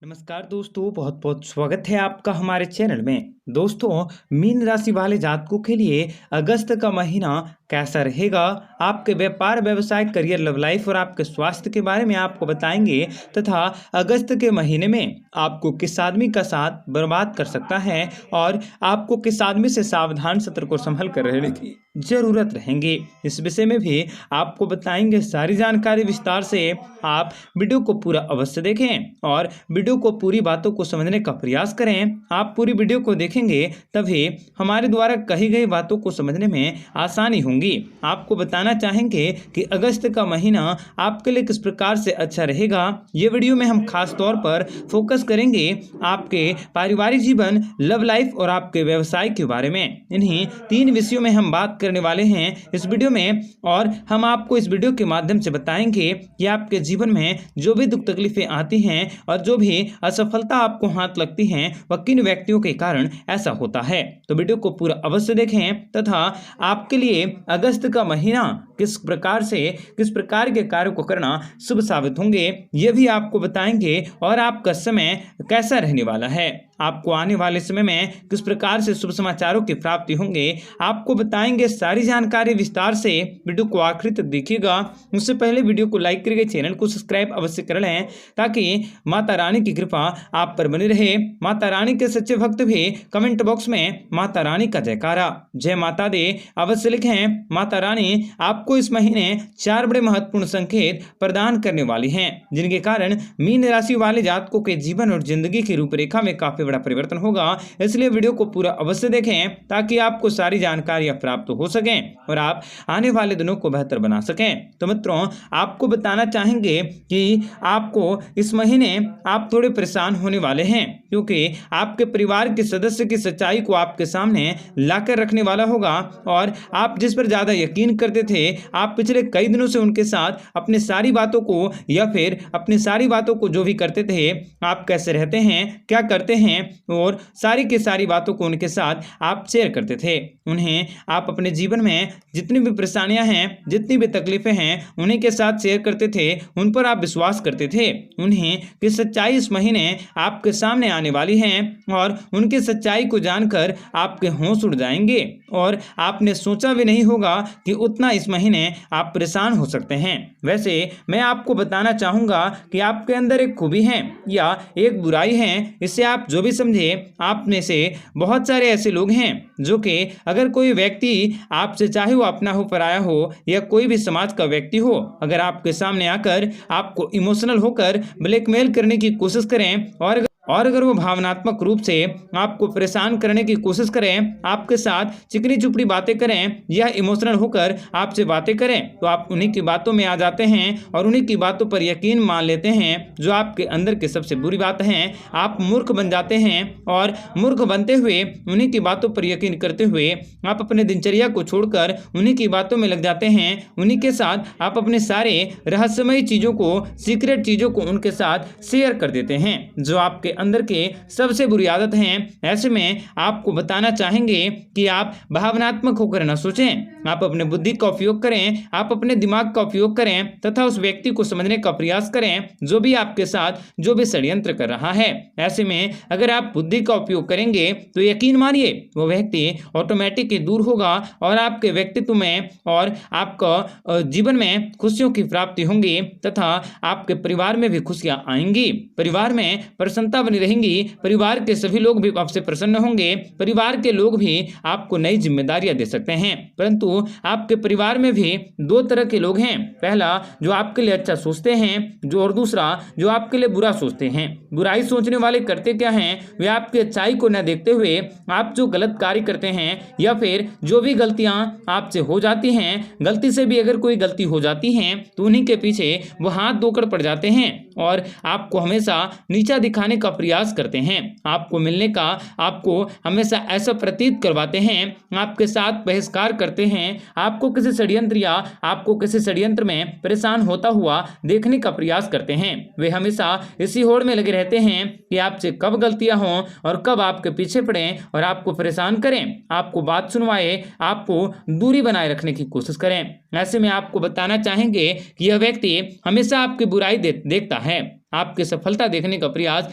नमस्कार दोस्तों, बहुत बहुत स्वागत है आपका हमारे चैनल में। दोस्तों, मीन राशि वाले जातकों के लिए अगस्त का महीना कैसा रहेगा, आपके व्यापार, व्यवसाय, करियर, लव लाइफ और आपके स्वास्थ्य के बारे में आपको बताएंगे तथा अगस्त के महीने में आपको किस आदमी का साथ बर्बाद कर सकता है और आपको किस आदमी से सावधान, सतर्क और संभल कर रहने की जरूरत रहेंगी, इस विषय में भी आपको बताएंगे। सारी जानकारी विस्तार से आप वीडियो को पूरा अवश्य देखें और वीडियो को पूरी बातों को समझने का प्रयास करें। आप पूरी वीडियो को देखेंगे तभी हमारे द्वारा कही गई बातों को समझने में आसानी होंगी। आपको बताना चाहेंगे कि अगस्त का महीना आपके लिए किस प्रकार से अच्छा रहेगा। ये वीडियो में हम खास तौर पर फोकस करेंगे आपके पारिवारिक जीवन, लव लाइफ और आपके व्यवसाय के बारे में। इन्हीं 3 विषयों में हम बात करने वाले हैं इस वीडियो में और हम आपको इस वीडियो के माध्यम से बताएंगे कि आपके जीवन में जो भी दुख तकलीफें आती हैं और जो भी असफलता आपको हाथ लगती हैं वह किन व्यक्तियों के कारण ऐसा होता है। तो वीडियो को पूरा अवश्य देखें तथा आपके लिए अगस्त का महीना किस प्रकार के कार्य को करना शुभ साबित होंगे ये भी आपको बताएंगे और आपका समय कैसा रहने वाला है। आपको आने वाले समय में किस प्रकार से शुभ समाचारों की प्राप्ति होंगे आपको बताएंगे। सारी जानकारी विस्तार से वीडियो को आखिर तक देखिएगा। उससे पहले वीडियो को लाइक करके चैनल को सब्सक्राइब अवश्य कर लें ताकि माता रानी की कृपा आप पर बनी रहे। माता रानी के सच्चे भक्त भी कमेंट बॉक्स में माता रानी का जयकारा, जय माता दे अवश्य लिखें। माता रानी आपको इस महीने 4 बड़े महत्वपूर्ण संकेत प्रदान करने वाली हैं जिनके कारण मीन राशि वाले जातकों के जीवन और जिंदगी की रूपरेखा में काफी बड़ा परिवर्तन होगा। इसलिए वीडियो को पूरा अवश्य देखें ताकि आपको सारी जानकारियां प्राप्त हो सकें और आप आने वाले दिनों को बेहतर बना सकें। तो मित्रों, आपको बताना चाहेंगे कि आपको इस महीने आप थोड़े परेशान होने वाले हैं क्योंकि आपके परिवार के सदस्य की सच्चाई को आपके सामने लाकर रखने वाला होगा और आप जिस पर ज्यादा यकीन करते थे, आप पिछले कई दिनों से उनके साथ अपनी सारी बातों को या फिर अपनी सारी बातों को जो भी करते थे, आप कैसे रहते हैं, क्या करते हैं और सारी की सारी बातों को उनके साथ आप शेयर करते थे। उन्हें आप अपने जीवन में जितनी भी परेशानियां हैं, जितनी भी तकलीफें हैं, उन्हीं के साथ शेयर करते थे, उन पर आप विश्वास करते थे। उन्हें कि सच्चाई इस महीने आपके सामने आने वाली है और उनकी सच्चाई को जानकर आपके होश उड़ जाएंगे और आपने सोचा भी नहीं होगा कि उतना इस महीने आप परेशान हो सकते हैं। वैसे मैं आपको बताना चाहूंगा कि आपके अंदर एक खूबी है या एक बुराई है, इससे आप जो भी समझे। आप में से बहुत सारे ऐसे लोग हैं जो कि अगर कोई व्यक्ति आपसे, चाहे वो अपना हो, पराया हो या कोई भी समाज का व्यक्ति हो, अगर आपके सामने आकर आपको इमोशनल होकर ब्लैकमेल करने की कोशिश करें और अगर वो भावनात्मक रूप से आपको परेशान करने की कोशिश करें, आपके साथ चिकनी चुपड़ी बातें करें या इमोशनल होकर आपसे बातें करें, तो आप उन्हीं की बातों में आ जाते हैं और उन्हीं की बातों पर यकीन मान लेते हैं, जो आपके अंदर की सबसे बुरी बात है। आप मूर्ख बन जाते हैं और मूर्ख बनते हुए उन्हीं की बातों पर यकीन करते हुए आप अपने दिनचर्या को छोड़कर उन्हीं की बातों में लग जाते हैं। उन्हीं के साथ आप अपने सारे रहस्यमयी चीजों को, सीक्रेट चीजों को उनके साथ शेयर कर देते हैं, जो आपके अंदर के सबसे बुरी आदत हैं। ऐसे में आपको बताना चाहेंगे कि आप भावनात्मक होकर न सोचें, आप अपने बुद्धि का उपयोग करें, आप अपने दिमाग का उपयोग करें तथा उस व्यक्ति को समझने का प्रयास करें जो भी आपके साथ जो भी षड्यंत्र कर रहा है। ऐसे में अगर आप बुद्धि का उपयोग करेंगे तो यकीन मानिए वो व्यक्ति ऑटोमेटिक ही दूर होगा और आपके व्यक्तित्व में और आपका जीवन में खुशियों की प्राप्ति होंगी तथा आपके परिवार में भी खुशियां आएंगी। परिवार में प्रसन्नता बनी रहेंगी, परिवार के सभी लोग भी आपसे प्रसन्न होंगे, परिवार के लोग भी आपको नई जिम्मेदारियां दे सकते हैं। परंतु आपके परिवार में भी 2 तरह के लोग हैं, पहला जो आपके लिए अच्छा सोचते हैं, और दूसरा जो आपके लिए बुरा सोचते हैं। बुराई सोचने वाले करते क्या हैं, वे आपकी अच्छाई को न देखते हुए आप जो गलत कार्य करते हैं या फिर जो भी गलतियां आपसे हो जाती हैं, गलती से भी अगर कोई गलती हो जाती है तो उन्हीं के पीछे वो हाथ धोकर पड़ जाते हैं और आपको हमेशा नीचा दिखाने का प्रयास करते हैं, आपको मिलने का, आपको हमेशा ऐसा प्रतीत करवाते हैं, आपके साथ बहिष्कार करते हैं, आपको किसी षड्यंत्र में परेशान होता हुआ देखने का प्रयास करते हैं। वे हमेशा इसी होड़ में लगे रहते हैं कि आपसे कब गलतियां हों और कब आपके पीछे पड़ें और आपको परेशान करें, आपको बात सुनवाए, आपको दूरी बनाए रखने की कोशिश करें। ऐसे में आपको बताना चाहेंगे कि यह व्यक्ति हमेशा आपकी बुराई देखता है, आपकी सफलता देखने का प्रयास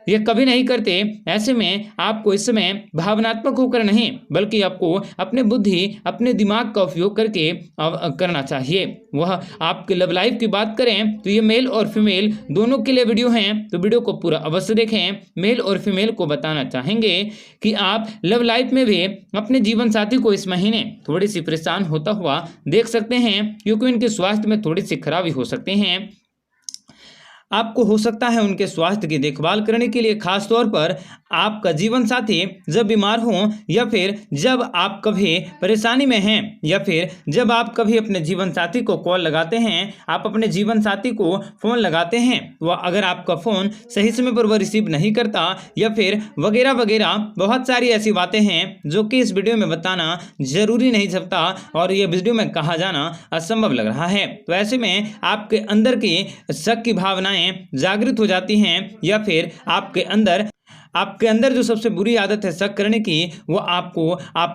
ये कभी नहीं करते। ऐसे में आपको इस समय भावनात्मक होकर नहीं बल्कि आपको अपने बुद्धि, अपने दिमाग का उपयोग करके करना चाहिए। वह आपके लव लाइफ की बात करें तो ये मेल और फीमेल दोनों के लिए वीडियो हैं, तो वीडियो को पूरा अवश्य देखें। मेल और फीमेल को बताना चाहेंगे कि आप लव लाइफ में भी अपने जीवन साथी को इस महीने थोड़ी सी परेशान होता हुआ देख सकते हैं, क्योंकि उनके स्वास्थ्य में थोड़ी सी खराबी हो सकती है। आपको हो सकता है उनके स्वास्थ्य की देखभाल करने के लिए खास तौर पर आपका जीवन साथी जब बीमार हो, या फिर जब आप कभी परेशानी में हैं, या फिर जब आप कभी अपने जीवन साथी को कॉल लगाते हैं, आप अपने जीवन साथी को फ़ोन लगाते हैं, तो अगर आपका फ़ोन सही समय पर वह रिसीव नहीं करता, या फिर वगैरह वगैरह बहुत सारी ऐसी बातें हैं जो कि इस वीडियो में बताना जरूरी नहीं सकता और ये वीडियो में कहा जाना असंभव लग रहा है। तो ऐसे में आपके अंदर की शक की भावनाएं जागृत हो जाती हैं, या फिर आपके अंदर जो सबसे बुरी आदत है शक करने की, वो आप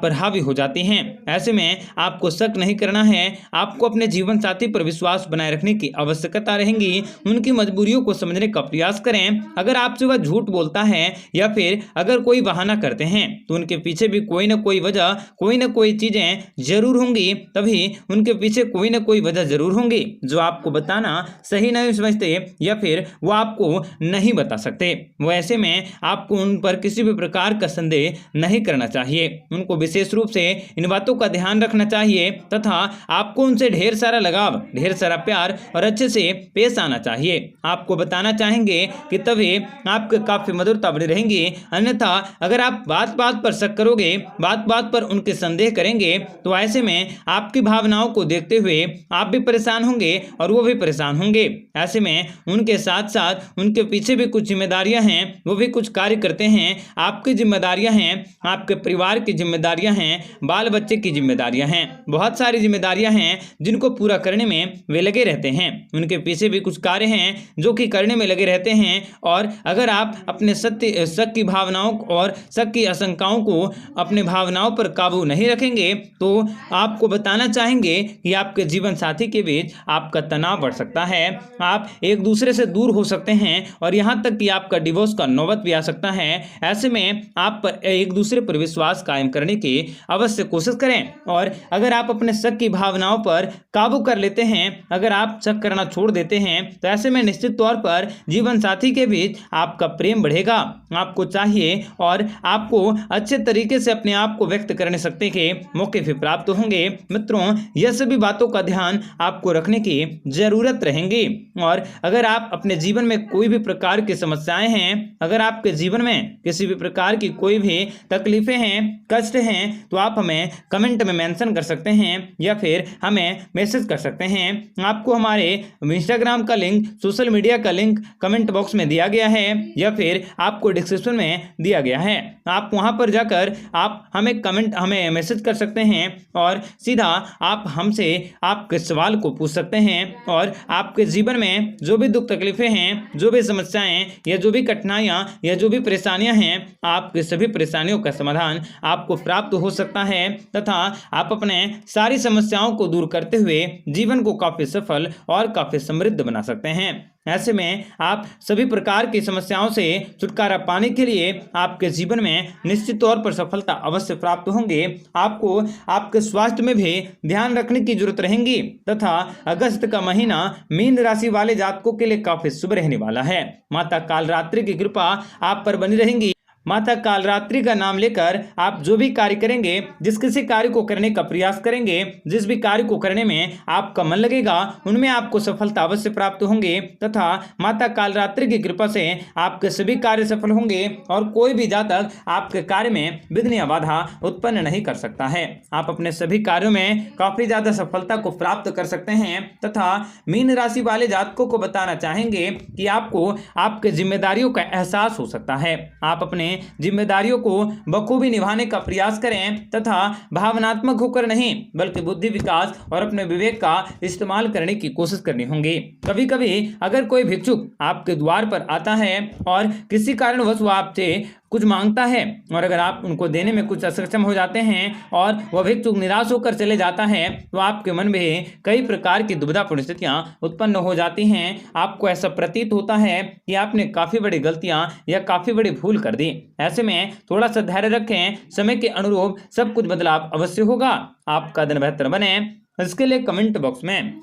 पर हावी हो जाती हैं। ऐसे में आपको शक नहीं करना है, आपको अपने जीवन साथी पर विश्वास बनाए रखने की आवश्यकता रहेगी। उनकी मजबूरियों को समझने का प्रयास करें। अगर आपसे वह झूठ बोलता है या फिर अगर कोई बहाना करते हैं तो उनके पीछे भी कोई ना कोई वजह, कोई ना कोई चीजें जरूर होंगी। तभी उनके पीछे कोई ना कोई वजह जरूर होंगी जो आपको बताना सही नहीं समझते, या फिर वो आपको नहीं बता सकते। वो ऐसे में आपको उन पर किसी भी प्रकार का संदेह नहीं करना चाहिए। उनको विशेष रूप से इन बातों का ध्यान रखना चाहिए तथा आपको उनसे ढेर सारा लगाव, ढेर सारा प्यार और अच्छे से पेश आना चाहिए। आपको बताना चाहेंगे कि तभी आपके काफी मधुरता बनी रहेंगी। अन्यथा अगर आप बात बात पर शक करोगे, बात बात पर उनके संदेह करेंगे, तो ऐसे में आपकी भावनाओं को देखते हुए आप भी परेशान होंगे और वो भी परेशान होंगे। ऐसे में उनके साथ साथ उनके पीछे भी कुछ जिम्मेदारियां हैं, वो भी कुछ कार्य करते हैं। आपकी जिम्मेदारियां हैं, आपके परिवार की जिम्मेदारियां हैं, बाल बच्चे की जिम्मेदारियां हैं, बहुत सारी जिम्मेदारियां हैं जिनको पूरा करने में वे लगे रहते हैं। उनके पीछे भी कुछ कार्य हैं जो कि करने में लगे रहते हैं। और अगर आप अपने शक की भावनाओं और शक की आशंकाओं को अपने भावनाओं पर काबू नहीं रखेंगे तो आपको बताना चाहेंगे कि आपके जीवन साथी के बीच आपका तनाव बढ़ सकता है, आप एक दूसरे से दूर हो सकते हैं और यहाँ तक कि आपका डिवोर्स का नौबत भी आ सकता है। ऐसे में आप पर एक दूसरे पर विश्वास कायम करने की अवश्य कोशिश करें। और अगर आप अपने शक की भावनाओं पर काबू कर लेते हैं, अगर आप शक करना छोड़ देते हैं, तो ऐसे में निश्चित तौर पर जीवन साथी के बीच आपका प्रेम बढ़ेगा। आपको चाहिए और आपको अच्छे तरीके से अपने आप को व्यक्त करने सकते के मौके भी प्राप्त होंगे। मित्रों, यह सभी बातों का ध्यान आपको रखने की जरूरत रहेगी। और अगर आप अपने जीवन में कोई भी प्रकार की समस्याएं हैं, अगर आपके जीवन में किसी भी प्रकार की कोई भी तकलीफें हैं, कष्ट हैं, तो आप हमें कमेंट में मेंशन कर सकते हैं या फिर हमें मैसेज कर सकते हैं। आपको हमारे इंस्टाग्राम का लिंक, सोशल मीडिया का लिंक कमेंट बॉक्स में दिया गया है या फिर आपको डिस्क्रिप्शन में दिया गया है। आप वहां पर जाकर आप हमें मैसेज कर सकते हैं और सीधा आप हमसे आपके सवाल को पूछ सकते हैं। और आपके जीवन में जो भी दुख तकलीफें हैं, जो भी समस्याएं या जो भी कठिनाइयां या जो भी परेशानियां हैं, आपके सभी परेशानियों का समाधान आपको प्राप्त हो सकता है तथा आप अपने सारी समस्याओं को दूर करते हुए जीवन को काफी सफल और काफी समृद्ध बना सकते हैं। ऐसे में आप सभी प्रकार की समस्याओं से छुटकारा पाने के लिए आपके जीवन में निश्चित तौर पर सफलता अवश्य प्राप्त होंगे। आपको आपके स्वास्थ्य में भी ध्यान रखने की जरूरत रहेगी तथा अगस्त का महीना मीन राशि वाले जातकों के लिए काफी शुभ रहने वाला है। माता कालरात्रि की कृपा आप पर बनी रहेगी। माता कालरात्रि का नाम लेकर आप जो भी कार्य करेंगे, जिस किसी कार्य को करने का प्रयास करेंगे, जिस भी कार्य को करने में आपका मन लगेगा, उनमें आपको सफलता अवश्य प्राप्त होंगे तथा माता कालरात्रि की कृपा से आपके सभी कार्य सफल होंगे और कोई भी जातक आपके कार्य में विघ्न या बाधा उत्पन्न नहीं कर सकता है। आप अपने सभी कार्यों में काफी ज्यादा सफलता को प्राप्त कर सकते हैं तथा मीन राशि वाले जातकों को बताना चाहेंगे कि आपको आपके जिम्मेदारियों का एहसास हो सकता है। आप अपने जिम्मेदारियों को बखूबी निभाने का प्रयास करें तथा भावनात्मक होकर नहीं बल्कि बुद्धि विकास और अपने विवेक का इस्तेमाल करने की कोशिश करनी होगी। कभी कभी अगर कोई भिक्षुक आपके द्वार पर आता है और किसी कारणवश वो आपसे कुछ मांगता है और अगर आप उनको देने में कुछ असक्षम हो जाते हैं और वह भिक्षुक निराश होकर चले जाता है तो आपके मन में कई प्रकार की दुविधा परिस्थितियां उत्पन्न हो जाती हैं। आपको ऐसा प्रतीत होता है कि आपने काफी बड़ी गलतियां या काफी बड़ी भूल कर दी। ऐसे में थोड़ा सा धैर्य रखें, समय के अनुरूप सब कुछ बदलाव अवश्य होगा। आपका दिन बेहतर बने इसके लिए कमेंट बॉक्स में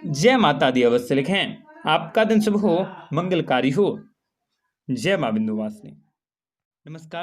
जय माता दी अवश्य लिखें। आपका दिन शुभ हो, मंगलकारी हो। जय मां विंध्यवासिनी। नमस्कार।